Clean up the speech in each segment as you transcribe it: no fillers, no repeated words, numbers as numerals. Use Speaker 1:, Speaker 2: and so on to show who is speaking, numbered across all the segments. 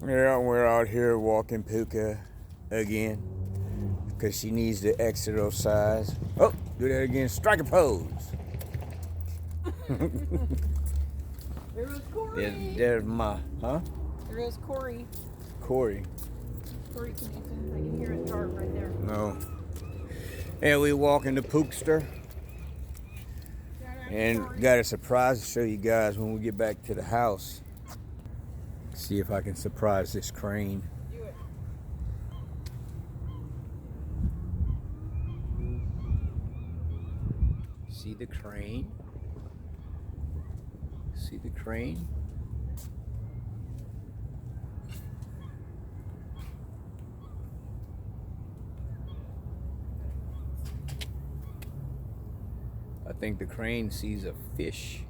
Speaker 1: Yeah, we're out here walking Puka again because she needs to exercise. Oh, do that again. Strike a pose.
Speaker 2: There goes Corey.
Speaker 1: There's my, huh?
Speaker 2: There goes Corey.
Speaker 1: Corey.
Speaker 2: Corey Kennington. I can hear it dark right there.
Speaker 1: No. And we walking the Pookster. And
Speaker 2: Corey.
Speaker 1: got a surprise to show you guys when we get back to the house. See if I can surprise this crane.
Speaker 2: Do it.
Speaker 1: See the crane? See the crane? I think the crane sees a fish.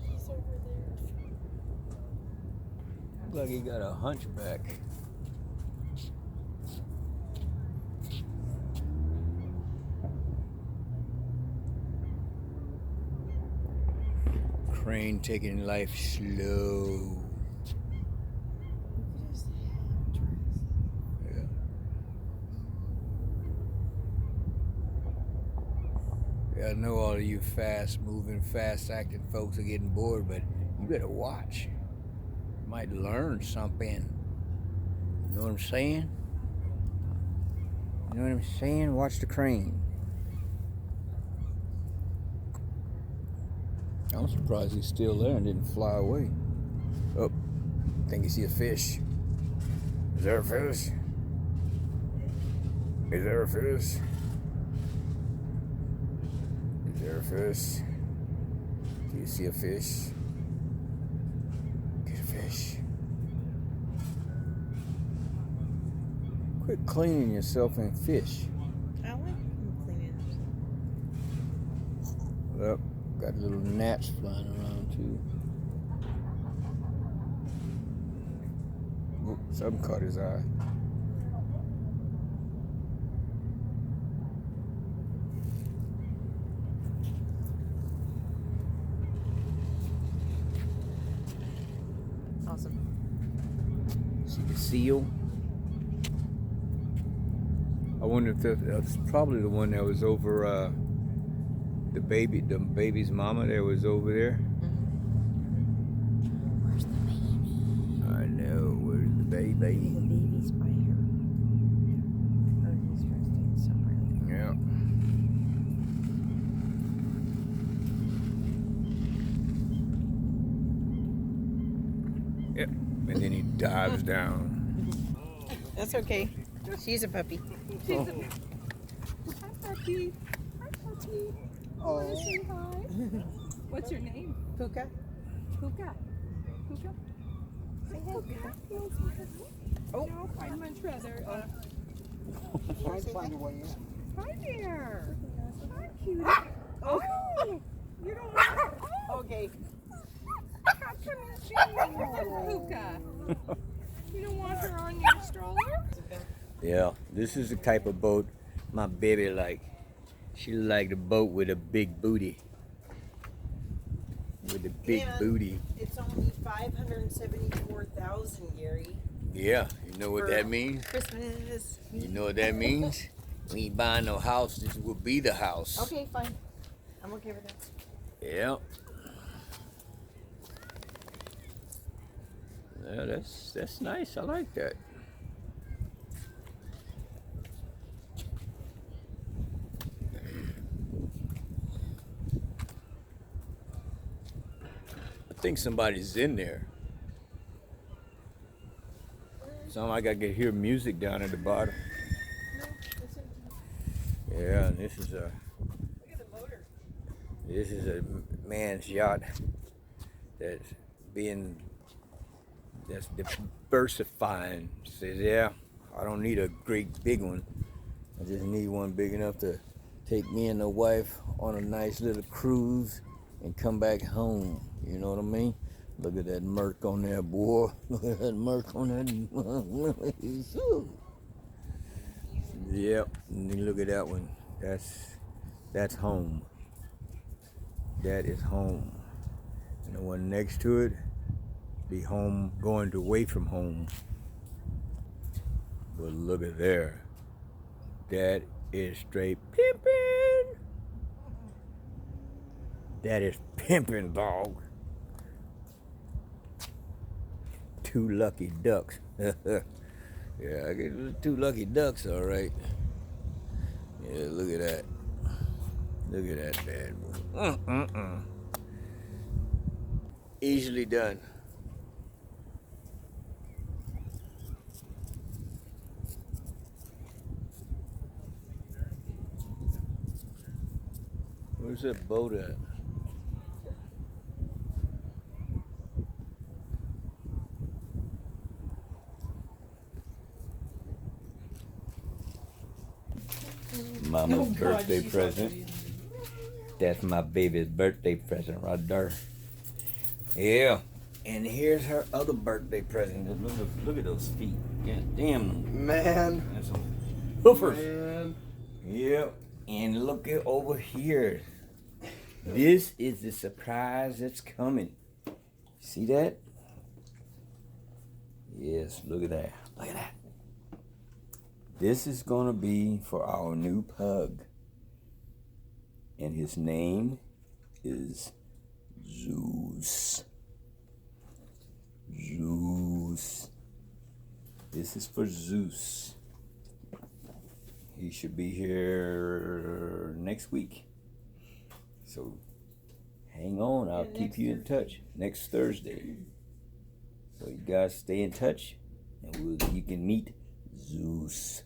Speaker 2: He's over there.
Speaker 1: Looks like he got a hunchback. Crane taking life slow. Yeah. Yeah, I know all of you fast moving, fast acting folks are getting bored, but you better watch. You might learn something. You know what I'm saying? You know what I'm saying? Watch the crane. I'm surprised he's still there and didn't fly away. Oh, I think you see a fish. Is there a fish? Is there a fish? Is there a fish? Do you see a fish? Get a fish. Quit cleaning yourself and fish.
Speaker 2: I like him cleaning himself.
Speaker 1: Well, got little gnats flying around too. Oop, something caught his eye.
Speaker 2: Awesome.
Speaker 1: See the seal? I wonder if that's probably the one that was over the baby's mama that was over there.
Speaker 2: Where's the baby?
Speaker 1: I know, where's the baby?
Speaker 2: The baby's by her. Or he's resting somewhere.
Speaker 1: Yeah. Yep. And then he dives down.
Speaker 2: That's okay. She's a puppy. She's a puppy. Hi, puppy. Hi, puppy.
Speaker 3: Oh.
Speaker 2: Wanna say hi? What's your name? Puka. Puka. Puka. Say hi, Puka. Oh, no, I'd much rather.
Speaker 3: Try to find a way in.
Speaker 2: Hi there. Hi, cutie. Oh, you don't want. Oh. Okay. How come you see Puka? You don't want her on your stroller?
Speaker 1: Yeah, this is the type of boat my baby like. She like the boat with a big booty. With a big
Speaker 4: And
Speaker 1: booty.
Speaker 4: It's only 574,000, Gary.
Speaker 1: Yeah, you know what
Speaker 4: For
Speaker 1: that means?
Speaker 4: Christmas.
Speaker 1: You know what that means? We ain't buying no house, this will be the house.
Speaker 4: Okay, fine. I'm okay with that.
Speaker 1: Yeah. Yeah, that's nice. I like that. I think somebody's in there. Sound like I could hear music down at the bottom. Yeah, and this is a
Speaker 4: Look at the motor.
Speaker 1: This is a man's yacht that's diversifying. Says, yeah, I don't need a great big one. I just need one big enough to take me and the wife on a nice little cruise and come back home. You know what I mean? Look at that murk on there, boy. Look at that murk on that. Yep. And then look at that one. That's home. That is home. And the one next to it, be home, going to away from home. But look at there. That is straight pimping. That is pimping, dog. Two lucky ducks. Yeah, I get 2 lucky ducks, all right. Yeah, look at that. Look at that bad boy. Easily done. Where's that boat at? Mama's birthday present. That's my baby's birthday present right there. Yeah. And here's her other birthday present. Look at those feet. God damn them.
Speaker 3: Man.
Speaker 1: That's some hoofers.
Speaker 3: Man.
Speaker 1: Yep. And look at over here. This is the surprise that's coming. See that? Yes, look at that. Look at that. This is going to be for our new pug. And his name is Zeus. Zeus. This is for Zeus. He should be here next week. So hang on, I'll keep you in touch next Thursday. So you guys stay in touch and you can meet Zeus.